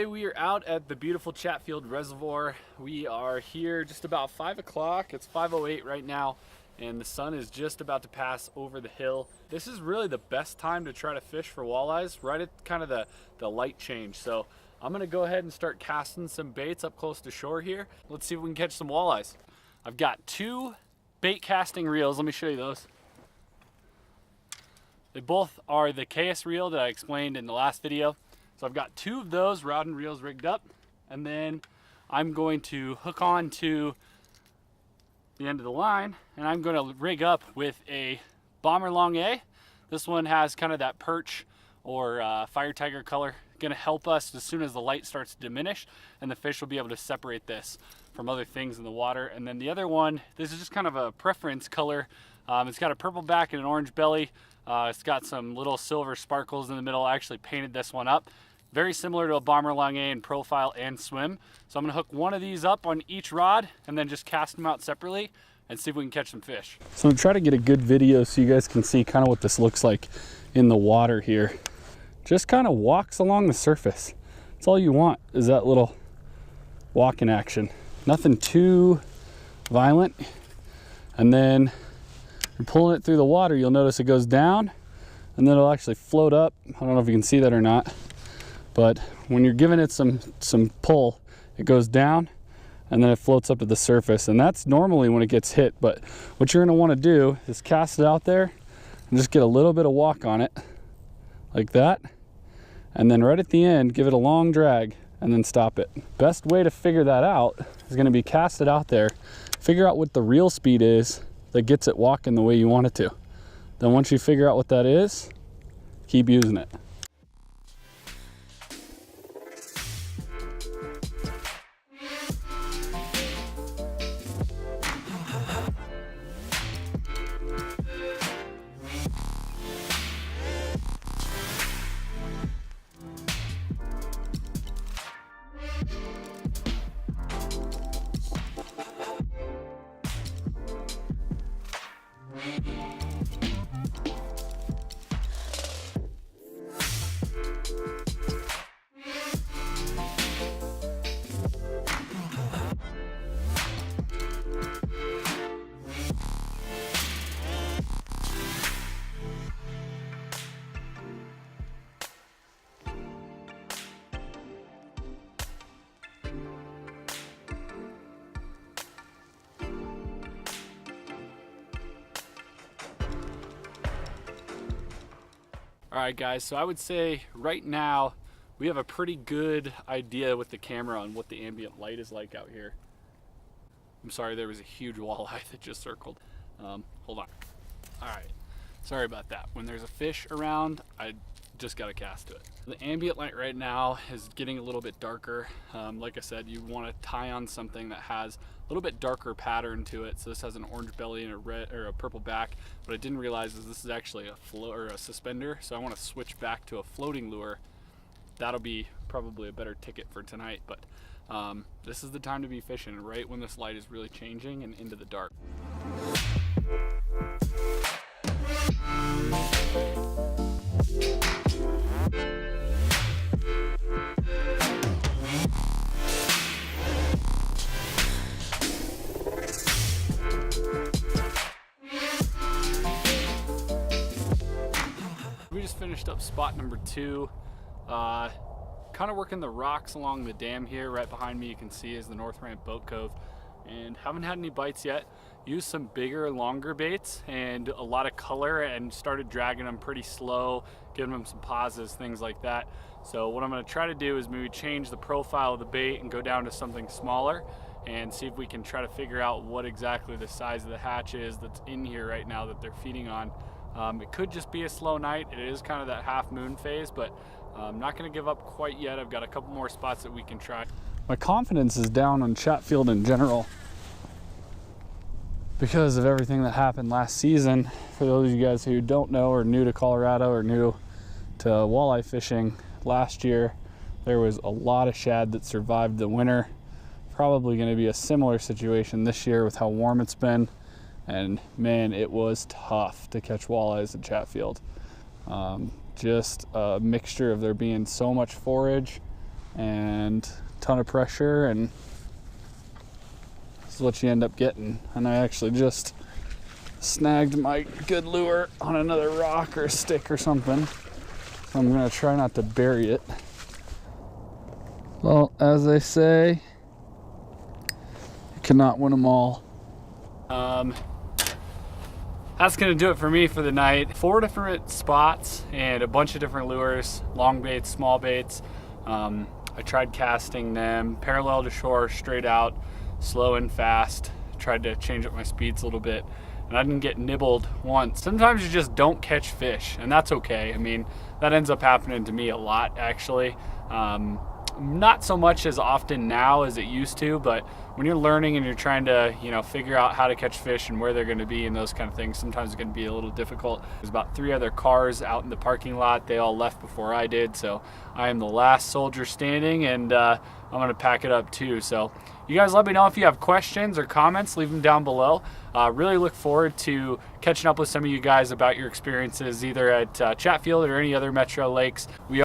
today we are out at the beautiful Chatfield Reservoir. We are here just about 5 o'clock. It's 5:08 right now, and the sun is just about to pass over the hill. This is really the best time to try to fish for walleyes, right at kind of the light change. So I'm gonna go ahead and start casting some baits up close to shore here. Let's see if we can catch some walleyes. I've got 2 bait casting reels. Let me show you those. They both are the KS reel that I explained in the last video. So I've got 2 of those rod and reels rigged up, and then I'm going to hook on to the end of the line, and I'm going to rig up with a Bomber Long A. This one has kind of that perch or fire tiger color. Going to help us as soon as the light starts to diminish, and the fish will be able to separate this from other things in the water. And then the other one, this is just kind of a preference color. It's got a purple back and an orange belly. It's got some little silver sparkles in the middle. I actually painted this one up. Very similar to a Bomber Long A in profile and swim. So I'm gonna hook one of these up on each rod and then just cast them out separately and see if we can catch some fish. So I'm gonna try to get a good video so you guys can see kind of what this looks like in the water here. Just kind of walks along the surface. That's all you want, is that little walking action. Nothing too violent. And then you're pulling it through the water, you'll notice it goes down and then it'll actually float up. I don't know if you can see that or not, but when you're giving it some pull, it goes down and then it floats up to the surface, and that's normally when it gets hit. But what you're gonna wanna do is cast it out there and just get a little bit of walk on it, like that. And then right at the end, give it a long drag and then stop it. Best way to figure that out is gonna be cast it out there, figure out what the reel speed is that gets it walking the way you want it to. Then once you figure out what that is, keep using it. All right guys, so I would say right now we have a pretty good idea with the camera on what the ambient light is like out here. I'm sorry, there was a huge walleye that just circled. Hold on. All right, sorry about that. When there's a fish around, I just got to cast to it. The ambient light right now is getting a little bit darker. Like I said, you want to tie on something that has a little bit darker pattern to it. So this has an orange belly and a red or a purple back. What I didn't realize is this is actually a float or a suspender. So I want to switch back to a floating lure. That'll be probably a better ticket for tonight. But this is the time to be fishing, right when this light is really changing and into the dark. We just finished up spot number 2. Kind of working the rocks along the dam here. Right behind me you can see is the North Ramp Boat Cove, and haven't had any bites yet. Used some bigger, longer baits and a lot of color and started dragging them pretty slow, giving them some pauses, things like that. So what I'm going to try to do is maybe change the profile of the bait and go down to something smaller and see if we can try to figure out what exactly the size of the hatch is that's in here right now that they're feeding on. It could just be a slow night. It is kind of that half moon phase, but I'm not going to give up quite yet. I've got a couple more spots that we can try. My confidence is down on Chatfield in general because of everything that happened last season. For those of you guys who don't know or new to Colorado or new to walleye fishing, last year there was a lot of shad that survived the winter. Probably going to be a similar situation this year with how warm it's been. And man, it was tough to catch walleyes at Chatfield. Just a mixture of there being so much forage and a ton of pressure, and this is what you end up getting. And I actually just snagged my good lure on another rock or stick or something, so I'm gonna try not to bury it. Well, as they say, you cannot win them all. That's gonna do it for me for the night. 4 different spots and a bunch of different lures, long baits, small baits. I tried casting them parallel to shore, straight out, slow and fast. Tried to change up my speeds a little bit, and I didn't get nibbled once. Sometimes you just don't catch fish, and that's okay. I mean, that ends up happening to me a lot, actually. Not so much as often now as it used to, but when you're learning and you're trying to, you know, figure out how to catch fish and where they're going to be and those kind of things, sometimes it's going to be a little difficult. There's about 3 other cars out in the parking lot. They all left before I did, so I am the last soldier standing, and I'm going to pack it up too. So you guys let me know if you have questions or comments. Leave them down below. Really look forward to catching up with some of you guys about your experiences either at Chatfield or any other metro lakes. We